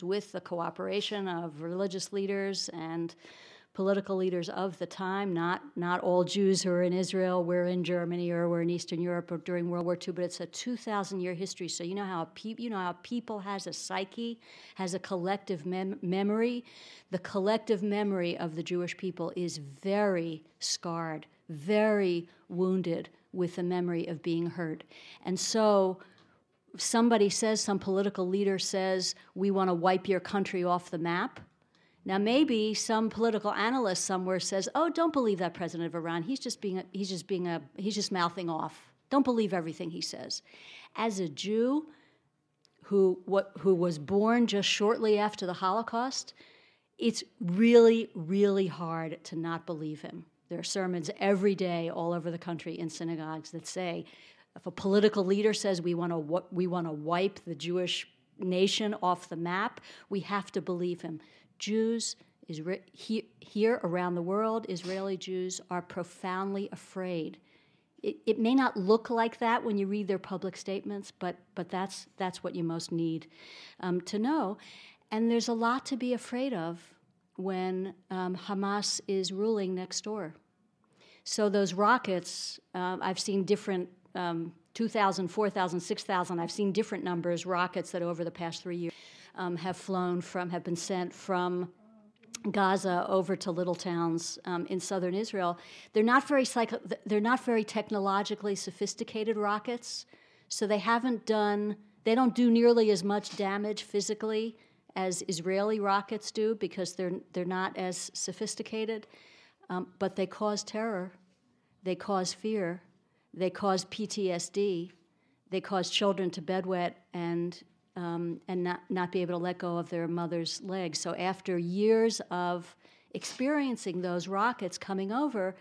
with the cooperation of religious leaders and political leaders of the time, not all Jews who are in Israel, we're in Germany or we're in Eastern Europe or during World War II, but it's a 2,000-year history. So you know how people has a psyche, has a collective memory. The collective memory of the Jewish people is very scarred, very wounded with the memory of being hurt. And so somebody says, some political leader says, we want to wipe your country off the map. Now, maybe some political analyst somewhere says, "Oh, don't believe that president of Iran. He's just mouthing off. Don't believe everything he says." As a Jew who was born just shortly after the Holocaust, it's really, really hard to not believe him. There are sermons every day all over the country in synagogues that say, if a political leader says we want to wipe the Jewish nation off the map, we have to believe him. Jews here around the world, Israeli Jews, are profoundly afraid. It may not look like that when you read their public statements, but that's what you most need to know. And there's a lot to be afraid of when Hamas is ruling next door. So those rockets, I've seen different 2,000, 4,000, 6,000. I've seen different numbers, rockets that over the past 3 years have been sent from Gaza over to little towns in southern Israel. They're not very technologically sophisticated rockets, so they don't do nearly as much damage physically as Israeli rockets do because they're not as sophisticated, but they cause terror, they cause fear, they cause PTSD, they cause children to bedwet and not be able to let go of their mother's legs. So after years of experiencing those rockets coming over,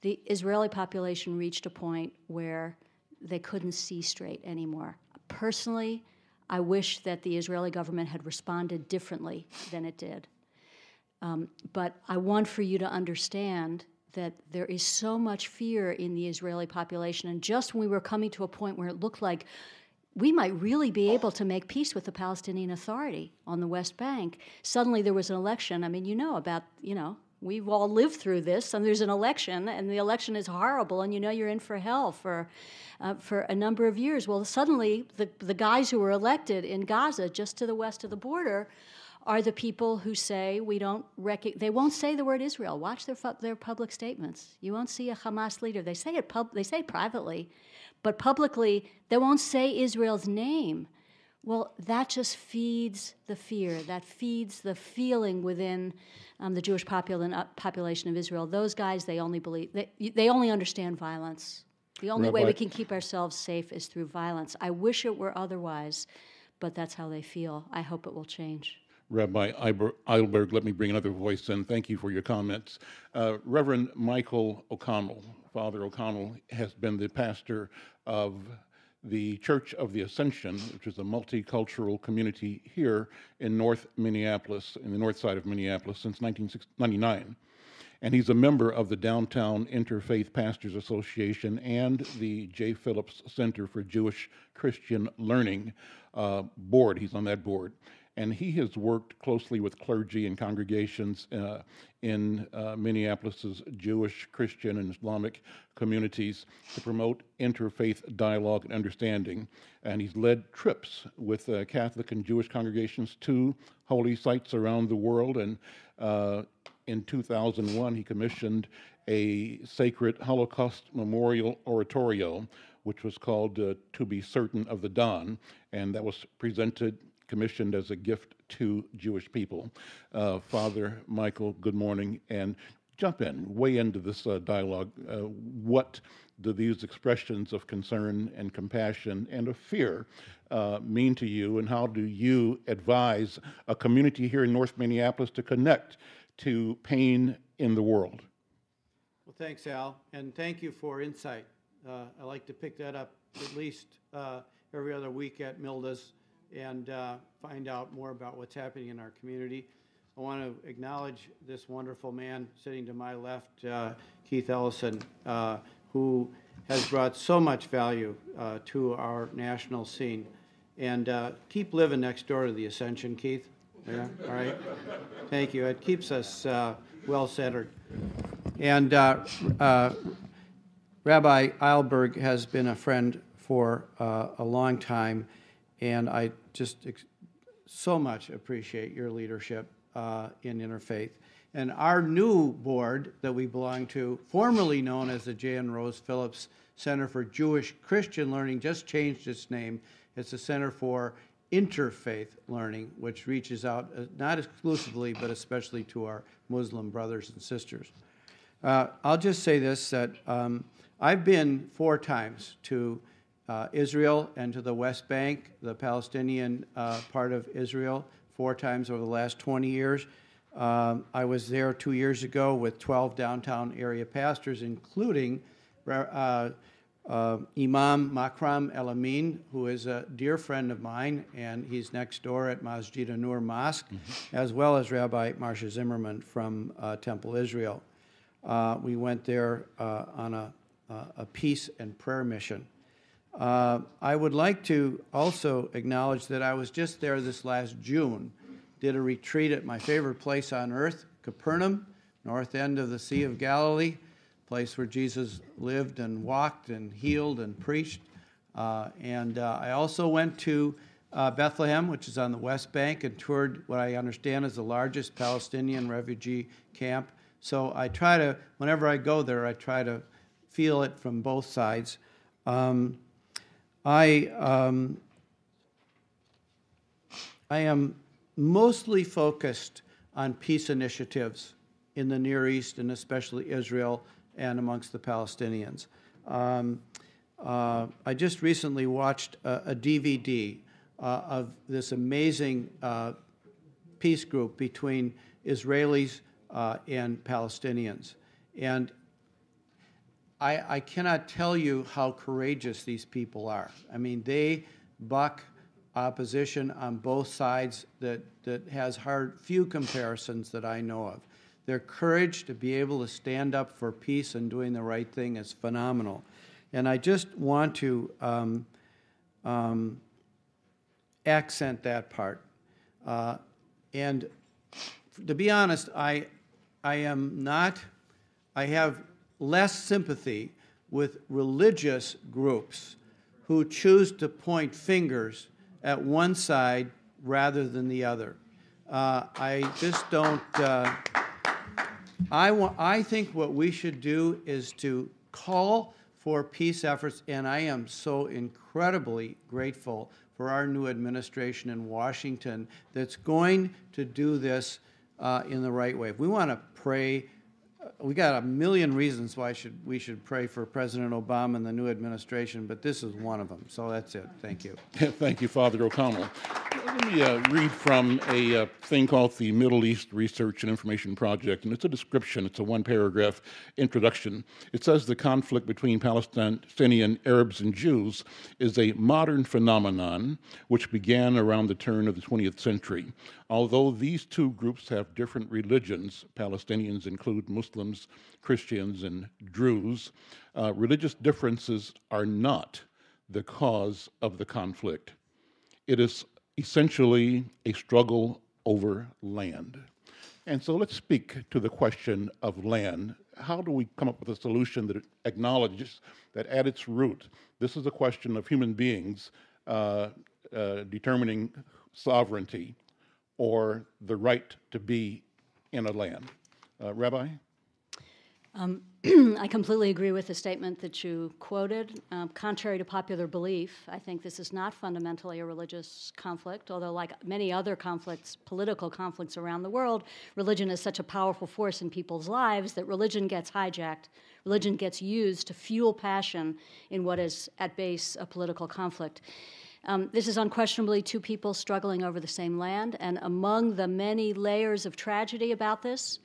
the Israeli population reached a point where they couldn't see straight anymore. Personally, I wish that the Israeli government had responded differently than it did. But I want for you to understand that there is so much fear in the Israeli population, and just when we were coming to a point where it looked like we might really be able to make peace with the Palestinian Authority on the West Bank, suddenly there was an election. I mean, we've all lived through this, and there's an election, and the election is horrible, and you're in for hell for a number of years. Well, suddenly the guys who were elected in Gaza, just to the west of the border, are the people who say they won't say the word Israel. Watch their public statements. You won't see a Hamas leader. They say it privately, but publicly they won't say Israel's name. Well, that just feeds the fear. That feeds the feeling within the Jewish population of Israel. Those guys, they only understand violence. The only way we can keep ourselves safe is through violence. I wish it were otherwise, but that's how they feel. I hope it will change. Rabbi Eilberg, let me bring another voice in. Thank you for your comments. Reverend Michael O'Connell, Father O'Connell, has been the pastor of the Church of the Ascension, which is a multicultural community here in North Minneapolis, in the north side of Minneapolis, since 1999. And he's a member of the Downtown Interfaith Pastors Association and the J. Phillips Center for Jewish Christian Learning board. He's on that board. And he has worked closely with clergy and congregations in Minneapolis's Jewish, Christian, and Islamic communities to promote interfaith dialogue and understanding. And he's led trips with Catholic and Jewish congregations to holy sites around the world. And in 2001, he commissioned a sacred Holocaust memorial oratorio, which was called To Be Certain of the Dawn, and that was commissioned as a gift to Jewish people. Father Michael, good morning, and jump in, weigh into this dialogue. What do these expressions of concern and compassion and of fear mean to you, and how do you advise a community here in North Minneapolis to connect to pain in the world? Well, thanks, Al, and thank you for insight. I like to pick that up at least every other week at Milda's and find out more about what's happening in our community. I want to acknowledge this wonderful man sitting to my left, Keith Ellison, who has brought so much value to our national scene. And keep living next door to the Ascension, Keith. Yeah, all right. Thank you. It keeps us well-centered. And Rabbi Eilberg has been a friend for a long time, and I just so much appreciate your leadership in Interfaith. And our new board that we belong to, formerly known as the J.N. Rose Phillips Center for Jewish Christian Learning, just changed its name. It's the Center for Interfaith Learning, which reaches out not exclusively, but especially to our Muslim brothers and sisters. I'll just say this, that I've been 4 times to Israel and to the West Bank, the Palestinian part of Israel, 4 times over the last 20 years. I was there 2 years ago with 12 downtown area pastors, including Imam Makram El-Amin, who is a dear friend of mine, and he's next door at Masjid An-Nur Mosque, as well as Rabbi Marsha Zimmerman from Temple Israel. We went there on a peace and prayer mission. I would like to also acknowledge that I was just there this last June, did a retreat at my favorite place on earth, Capernaum, north end of the Sea of Galilee, place where Jesus lived and walked and healed and preached. I also went to Bethlehem, which is on the West Bank, and toured what I understand is the largest Palestinian refugee camp. So I try to, whenever I go there, I try to feel it from both sides. I am mostly focused on peace initiatives in the Near East, and especially Israel and amongst the Palestinians. I just recently watched a DVD of this amazing peace group between Israelis and Palestinians. And I cannot tell you how courageous these people are. I mean, they buck opposition on both sides that has few comparisons that I know of. Their courage to be able to stand up for peace and doing the right thing is phenomenal. And I just want to accent that part. And to be honest, I have less sympathy with religious groups who choose to point fingers at one side rather than the other. I just don't. I think what we should do is to call for peace efforts, and I am so incredibly grateful for our new administration in Washington that's going to do this in the right way. If we want to pray, we got a million reasons why we should pray for President Obama and the new administration, but this is one of them. So that's it. Thank you. Thank you, Father O'Connell. Let me read from a thing called the Middle East Research and Information Project, and it's a description. It's a 1-paragraph introduction. It says the conflict between Palestinian Arabs and Jews is a modern phenomenon which began around the turn of the 20th century. Although these two groups have different religions, Palestinians include Muslims, Christians, and Druze, religious differences are not the cause of the conflict. It is essentially a struggle over land. And so let's speak to the question of land. How do we come up with a solution that acknowledges that at its root, this is a question of human beings determining sovereignty or the right to be in a land? Rabbi? I completely agree with the statement that you quoted. Contrary to popular belief, I think this is not fundamentally a religious conflict, although like many other conflicts, political conflicts around the world, religion is such a powerful force in people's lives that religion gets hijacked. Religion gets used to fuel passion in what is at base a political conflict. This is unquestionably two people struggling over the same land, and among the many layers of tragedy about this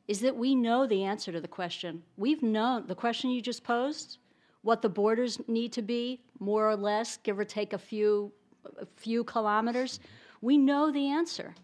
is that we know the answer to the question. We've known the question you just posed, what the borders need to be, more or less, give or take a few kilometers. We know the answer.